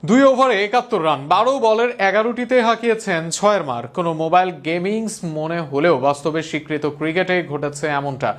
দুই ওভারে ৭১ রান, ১২ বলের ১১টিতে হাঁকিয়েছেন ৬-এর মার। কোনো মোবাইল গেমিংস মনে হলেও বাস্তবে স্বীকৃত ক্রিকেটে ঘটেছে এমনটা।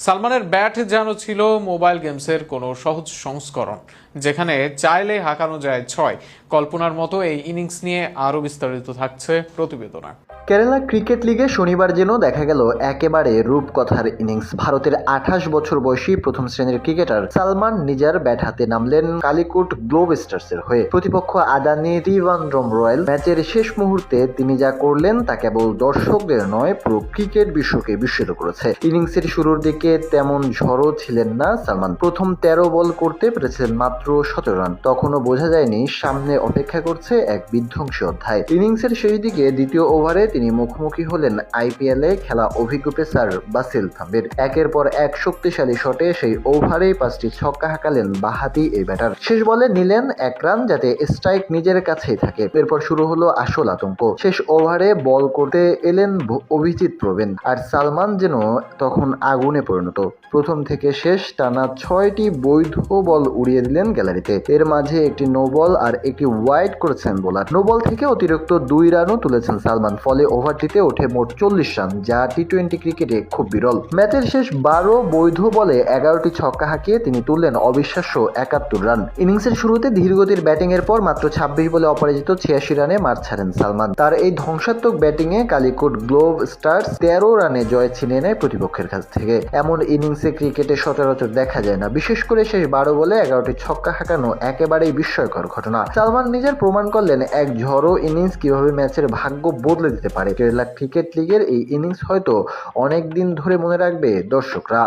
সালমানের ব্যাট যেন ছিল মোবাইল গেমসের কোনো সহজ সংস্করণ, যেখানে চাইলে হাঁকানো যায় ৬। কল্পনার মতো এই ইনিংস নিয়ে আরও বিস্তারিত থাকছে প্রতিবেদনে। কেরালা ক্রিকেট লিগে শনিবার যেন দেখা গেল একেবারে রূপকথার ইনিংস। ভারতের ২৮ বছর বয়সী প্রথম শ্রেণীর ক্রিকেটার সালমান নিজের ব্যাট হাতে নামলেন কালিকট গ্লোব স্টার্সের হয়ে। প্রতিপক্ষ আদানি ত্রিবান্দ্রম রয়্যাল ম্যাচের শেষ মুহূর্তে তিনি যা করলেন তা কেবল দর্শকদের নয়, পুরো ক্রিকেট বিশ্বকে বিস্মিত করেছে। ইনিংসের শুরুর দিকে তেমন ঝড়ো ছিলেন না সালমান। প্রথম ১৩ বল করতে পেরেছিলেন মাত্র ১৭ রান। তখনও বোঝা যায়নি সামনে অপেক্ষা করছে এক বিধ্বংসী অধ্যায়। ইনিংসের শেষ দিকে দ্বিতীয় ওভারে তিনি মুখোমুখি হলেন আইপিএলে খেলা অভিজ্ঞ পেসার বাসিল থাম্বের। একের পর এক শক্তিশালী শটে সেই ওভারেই ৫টি ছক্কা হাঁকালেন বাঁহাতি এই ব্যাটার। শেষ বলে নিলেন ১ রান, যাতে স্ট্রাইক নিজের কাছেই থাকে। এরপর শুরু হলো আসল আতঙ্ক। শেষ ওভারে বল করতে এলেন অভিজিৎ প্রবীণ, আর সালমান যেন তখন আগুনে পরিণত। প্রথম থেকে শেষ টানা ৬টি বৈধ বল উড়িয়ে দিলেন গ্যালারিতে। এর মাঝে একটি নো বল আর একটি ওয়াইড করেছেন বোলার। নো বল থেকে অতিরিক্ত ২ রানও তুলেছেন সালমান। ফলে ওভারটিতে ওঠে মোট ৪০ রান, যা টি-২০ ক্রিকেটে খুব বিরল। ম্যাচের শেষ ১২ বৈধ বলে ১১টি ছক্কা হাঁকিয়ে তিনি তুললেন অবিশ্বাস্য ৭১ রান। ইনিংসের শুরুতে ধীরগতির ব্যাটিং এর পর মাত্র ২৬ বলে অপরাজিত ৮৬ রানে মাঠ ছাড়েন সালমান। তার এই ধ্বংসাত্মক ব্যাটিংয়ে কালিকট গ্লোব স্টার্স ১৩ রানে জয় ছিনিয়ে নেয় প্রতিপক্ষের কাছ থেকে। এমন ইনিংসে ক্রিকেটে সচরাচর দেখা যায় না, বিশেষ করে শেষ ১২ বলে ১১টি ছক্কা হাঁকানো একেবারেই বিস্ময়কর ঘটনা। সালমান নিজের প্রমাণ করলেন এক ঝড়ো ইনিংস কিভাবে ম্যাচের ভাগ্য বদলে দিতে পারে। কেরালা ক্রিকেট লিগের এই ইনিংস হয়তো অনেক দিন ধরে মনে রাখবে দর্শকরা।